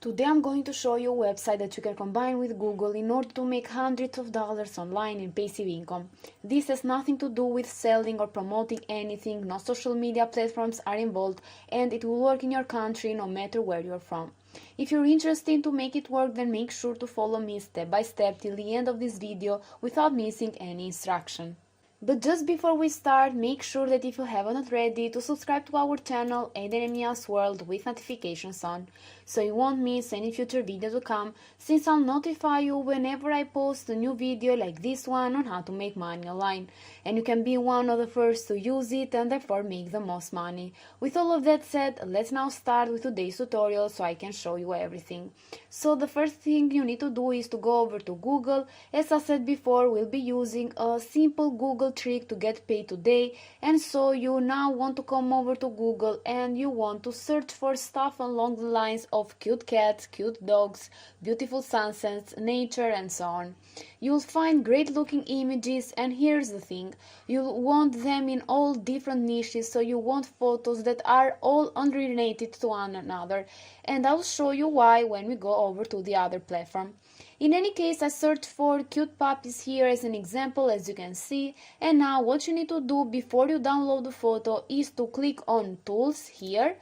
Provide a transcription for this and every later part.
Today I'm going to show you a website that you can combine with Google in order to make hundreds of dollars online in passive income. This has nothing to do with selling or promoting anything, no social media platforms are involved, and it will work in your country no matter where you're from. If you're interested to make it work, then make sure to follow me step by step till the end of this video without missing any instruction. But just before we start, make sure that if you haven't already, to subscribe to our channel Ademia's World with notifications on, so you won't miss any future video to come, since I'll notify you whenever I post a new video like this one on how to make money online, and you can be one of the first to use it and therefore make the most money. With all of that said, let's now start with today's tutorial so I can show you everything. So the first thing you need to do is to go over to Google. As I said before, we'll be using a simple Google trick to get paid today, and so you now want to come over to Google and you want to search for stuff along the lines of cute cats, cute dogs, beautiful sunsets, nature, and so on. You'll find great looking images, and here's the thing, you'll want them in all different niches, so you want photos that are all unrelated to one another, and I'll show you why when we go over to the other platform. In any case, I searched for cute puppies here as an example, as you can see, and now what you need to do before you download the photo is to click on Tools here,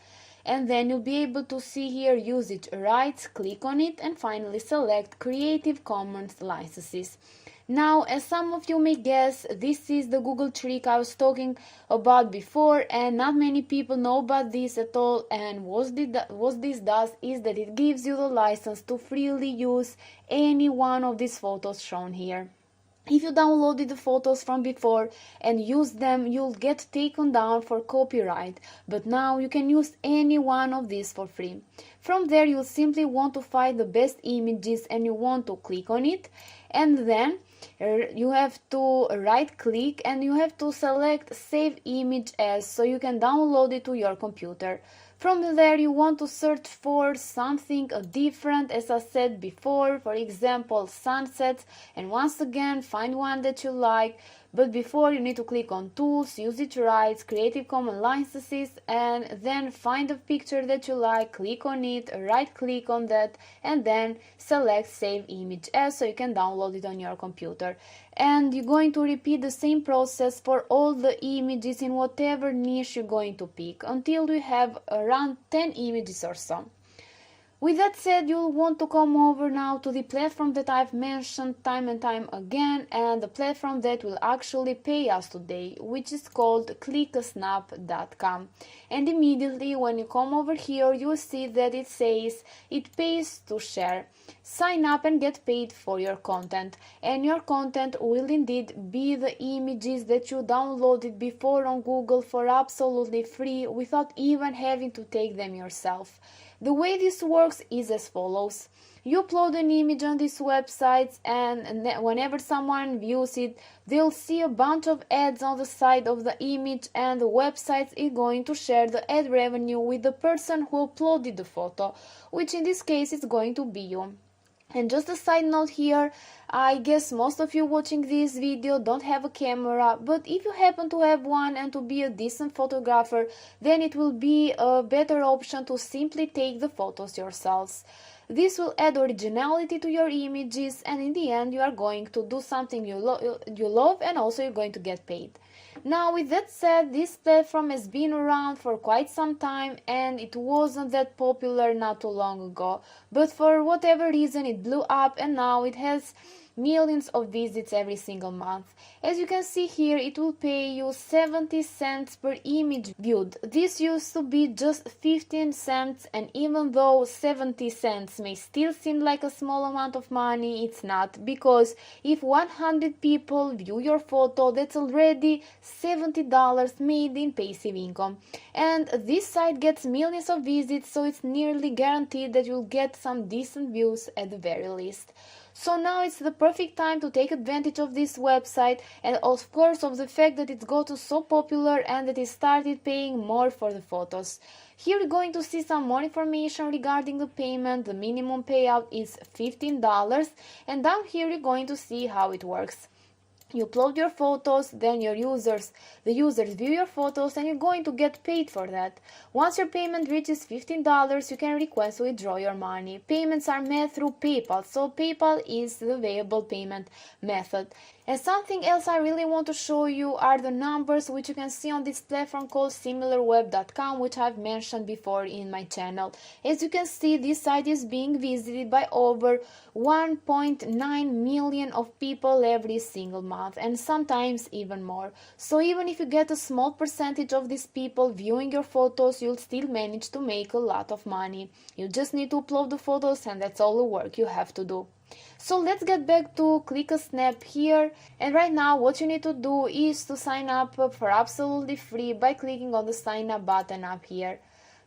and then you'll be able to see here Usage Rights, click on it, and finally select Creative Commons licenses. Now, as some of you may guess, this is the Google trick I was talking about before, and not many people know about this at all, and what this does is that it gives you the license to freely use any one of these photos shown here. If you downloaded the photos from before and use them, you'll get taken down for copyright, but now you can use any one of these for free. From there, you'll simply want to find the best images and you want to click on it, and then you have to right click and you have to select Save Image As, so you can download it to your computer. From there, you want to search for something different, as I said before, for example sunsets, and once again find one that you like. But before, you need to click on Tools, Usage Rights, Creative Commons licenses, and then find a picture that you like, click on it, right click on that, and then select Save Image As, so you can download it on your computer. And you're going to repeat the same process for all the images in whatever niche you're going to pick until you have around 10 images or so. With that said, you'll want to come over now to the platform that I've mentioned time and time again, and the platform that will actually pay us today, which is called clickasnap.com. And immediately when you come over here, you'll see that it says it pays to share. Sign up and get paid for your content, and your content will indeed be the images that you downloaded before on Google for absolutely free without even having to take them yourself. The way this works is as follows. You upload an image on these websites, and whenever someone views it, they'll see a bunch of ads on the side of the image, and the website is going to share the ad revenue with the person who uploaded the photo, which in this case is going to be you. And just a side note here, I guess most of you watching this video don't have a camera, but if you happen to have one and to be a decent photographer, then it will be a better option to simply take the photos yourselves. This will add originality to your images, and in the end you are going to do something you love, and also you're going to get paid. Now, with that said, this platform has been around for quite some time and it wasn't that popular not too long ago, but for whatever reason it blew up and now it has millions of visits every single month. As you can see here, it will pay you 70 cents per image viewed. This used to be just 15 cents, and even though 70 cents may still seem like a small amount of money, it's not, because if 100 people view your photo, that's already $70 made in passive income. And this site gets millions of visits, so it's nearly guaranteed that you'll get some decent views at the very least. So now it's the perfect time to take advantage of this website, and of course of the fact that it's gotten so popular and that it started paying more for the photos. Here you're going to see some more information regarding the payment. The minimum payout is $15, and down here you're going to see how it works. You upload your photos, then the users view your photos, and you're going to get paid for that. Once your payment reaches $15, you can request to withdraw your money. Payments are made through PayPal, so PayPal is the available payment method. And something else I really want to show you are the numbers which you can see on this platform called similarweb.com, which I've mentioned before in my channel. As you can see, this site is being visited by over 1.9 million of people every single month, and sometimes even more. So even if you get a small percentage of these people viewing your photos, you'll still manage to make a lot of money. You just need to upload the photos, and that's all the work you have to do. So let's get back to Click a Snap here, and right now what you need to do is to sign up for absolutely free by clicking on the sign up button up here.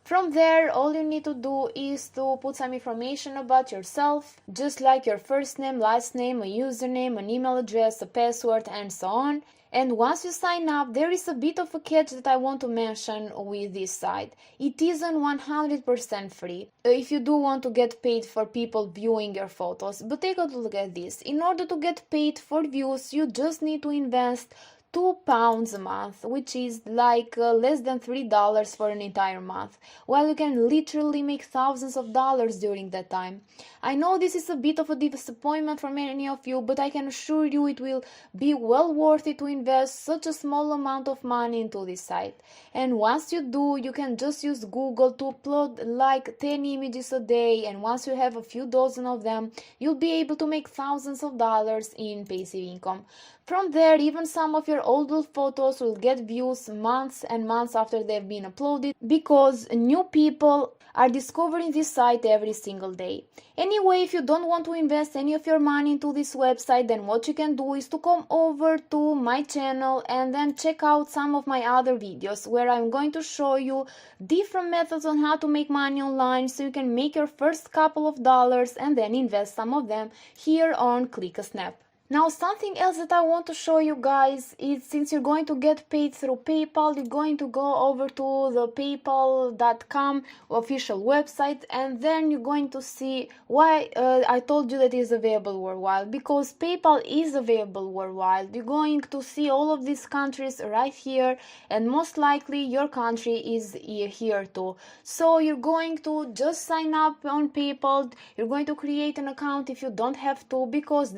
From there, all you need to do is to put some information about yourself, just like your first name, last name, a username, an email address, a password, and so on. And once you sign up, there is a bit of a catch that I want to mention with this site. It isn't 100% free if you do want to get paid for people viewing your photos. But take a look at this. In order to get paid for views, you just need to invest £2 a month, which is like less than $3 for an entire month, while you can literally make thousands of dollars during that time. I know this is a bit of a disappointment for many of you, but I can assure you it will be well worth it to invest such a small amount of money into this site. And once you do, you can just use Google to upload like 10 images a day, and once you have a few dozen of them, you'll be able to make thousands of dollars in passive income. From there, even some of your older photos will get views months and months after they've been uploaded, because new people are discovering this site every single day. Anyway, if you don't want to invest any of your money into this website, then what you can do is to come over to my channel and then check out some of my other videos where I'm going to show you different methods on how to make money online, so you can make your first couple of dollars and then invest some of them here on Click a Snap. Now, something else that I want to show you guys is, since you're going to get paid through PayPal, you're going to go over to the paypal.com official website, and then you're going to see why I told you that it is available worldwide. Because PayPal is available worldwide. You're going to see all of these countries right here, and most likely your country is here too. So you're going to just sign up on PayPal. You're going to create an account if you don't have to, because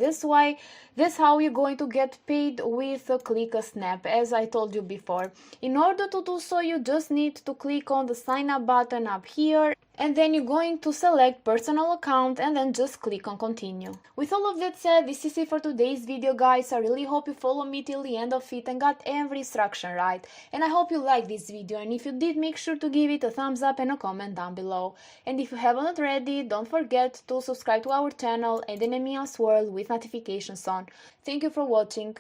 that's how you're going to get paid with Click a Snap, as I told you before. In order to do so, you just need to click on the sign up button up here, and then you're going to select personal account and then just click on continue. With all of that said, this is it for today's video, guys. I really hope you follow me till the end of it and got every instruction right. And I hope you liked this video, and if you did, make sure to give it a thumbs up and a comment down below. And if you haven't already, don't forget to subscribe to our channel and Enemy World with notifications on. Thank you for watching.